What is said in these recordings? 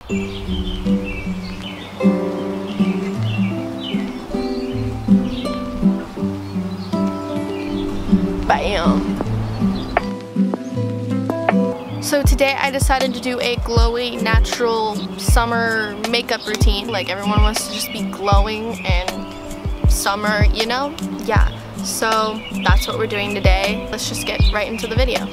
Bam! So today I decided to do a glowy, natural summer makeup routine. Like everyone wants to just be glowing and summer, you know? Yeah. So that's what we're doing today. Let's just get right into the video.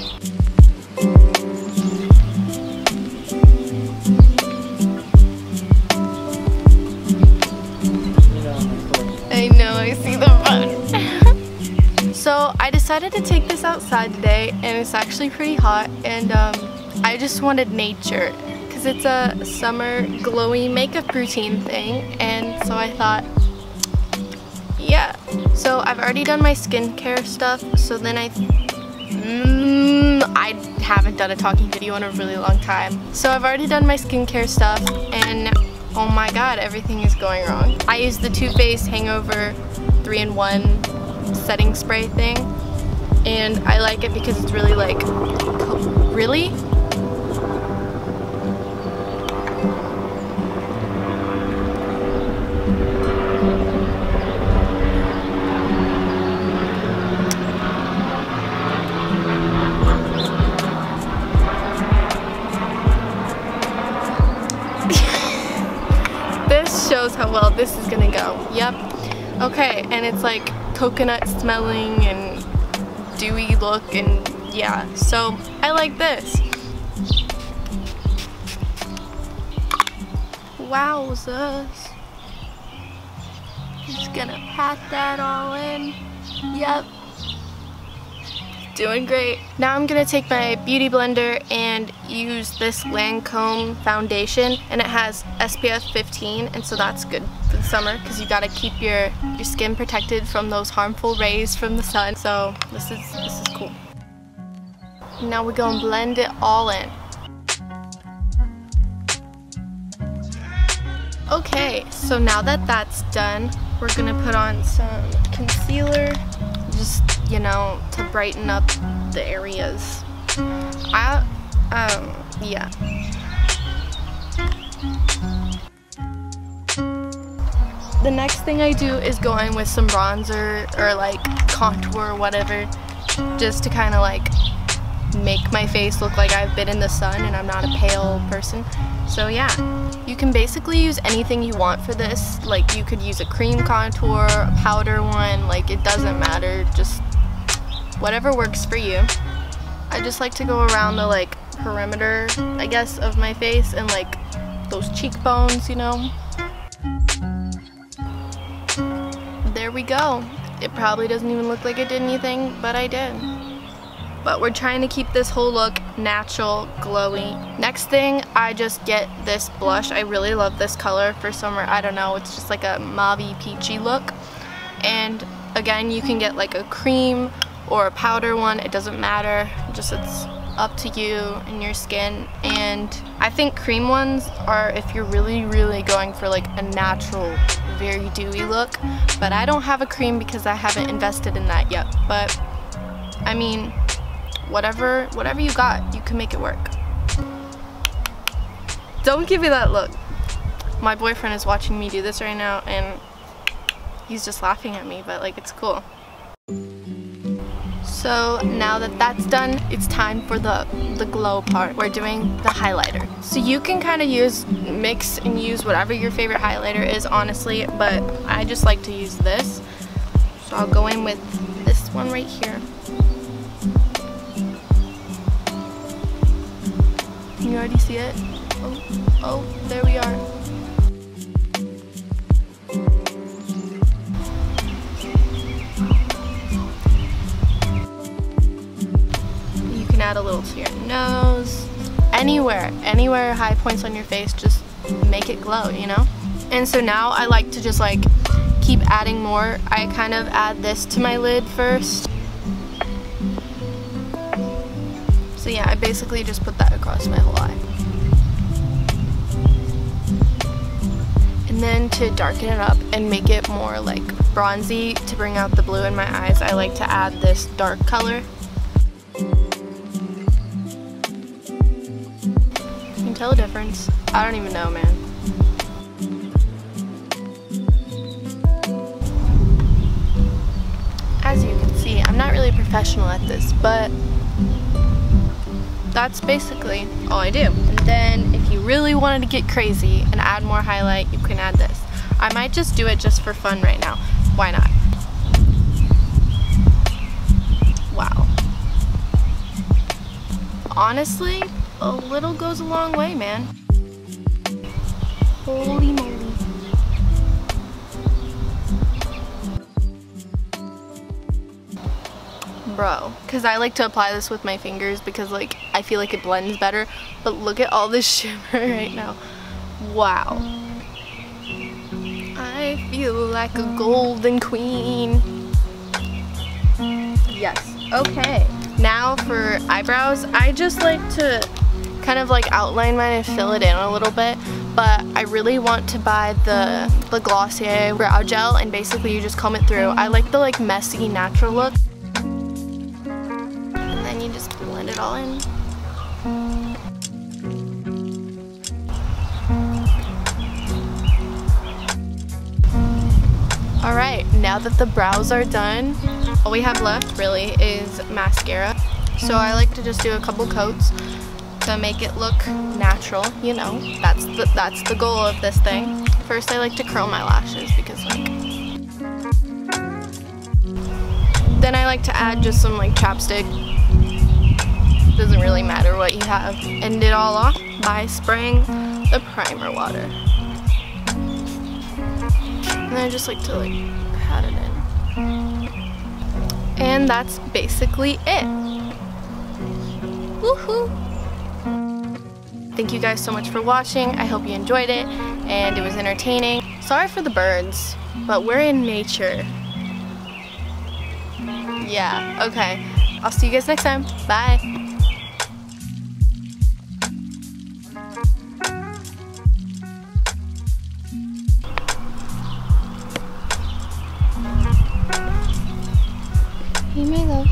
I know, I see the fun. So I decided to take this outside today, and it's actually pretty hot, and I just wanted nature because it's a summer glowy makeup routine thing, and so I thought, yeah. So I've already done my skincare stuff, so then I haven't done a talking video in a really long time. So I've already done my skincare stuff, and oh my god, everything is going wrong. I used the Too Faced Hangover 3-in-1 setting spray thing, and I like it because it's really like, really? This shows how well this is gonna go. Yep. Okay, and it's like coconut smelling and dewy look, and yeah, so I like this. Wowzers. Just gonna pat that all in. Yep. Doing great. Now I'm gonna take my beauty blender and use this Lancome foundation, and it has SPF 15, and so that's good for the summer because you gotta keep your skin protected from those harmful rays from the sun. So this is cool. Now we're gonna blend it all in. Okay, so now that that's done, we're gonna put on some concealer, just, you know, to brighten up the areas. Yeah. The next thing I do is go in with some bronzer or like contour or whatever, just to kind of like make my face look like I've been in the sun and I'm not a pale person. So yeah, you can basically use anything you want for this. Like you could use a cream contour, a powder one, like it doesn't matter, just whatever works for you. I just like to go around the like perimeter, I guess, of my face and like those cheekbones, you know. There we go. It probably doesn't even look like it did anything, but I did. But we're trying to keep this whole look natural, glowy. Next thing, I just get this blush. I really love this color for summer. I don't know, it's just like a mauvey peachy look. And again, you can get like a cream or a powder one, it doesn't matter, just it's up to you and your skin. And I think cream ones are if you're really going for like a natural, very dewy look, but I don't have a cream because I haven't invested in that yet. But I mean, whatever you got, you can make it work. Don't give me that look. My boyfriend is watching me do this right now and he's just laughing at me, but like it's cool. So now that that's done, it's time for the glow part. We're doing the highlighter. So you can kind of mix and use whatever your favorite highlighter is, honestly, but I just like to use this. So I'll go in with this one right here. Can you already see it? Oh, there we are. Add a little to your nose, anywhere high points on your face, just make it glow, you know. And so now I like to just like keep adding more. I kind of add this to my lid first. So yeah, I basically just put that across my whole eye. And then to darken it up and make it more like bronzy, to bring out the blue in my eyes, I like to add this dark color. You can tell a difference. I don't even know, man. As you can see, I'm not really a professional at this, but that's basically all I do. And then if you really wanted to get crazy and add more highlight, you can add this. I might just do it just for fun right now. Why not? Wow. Honestly, a little goes a long way, man. Holy moly. Bro, because I like to apply this with my fingers because like I feel like it blends better, but look at all this shimmer right now. Wow. I feel like a golden queen. Yes. Okay. Now for eyebrows, I just like to kind of like outline mine and fill it in a little bit, but I really want to buy the Glossier brow gel, and basically you just comb it through. I like the like messy natural look. You just blend it all in. Alright, now that the brows are done, all we have left really is mascara. So I like to just do a couple coats to make it look natural, you know. That's the goal of this thing. First I like to curl my lashes because like, then I like to add just some like chapstick. Doesn't really matter what you have. End it all off by spraying the primer water. And I just like to like pat it in. And that's basically it. Woohoo! Thank you guys so much for watching. I hope you enjoyed it and it was entertaining. Sorry for the birds, but we're in nature. Yeah, okay. I'll see you guys next time. Bye. Hey, my love.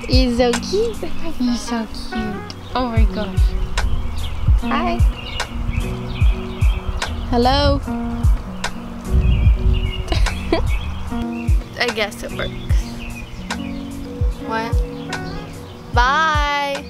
He's so cute. He's so cute. Oh my gosh. Hi. Hello. I guess it works. What? Bye.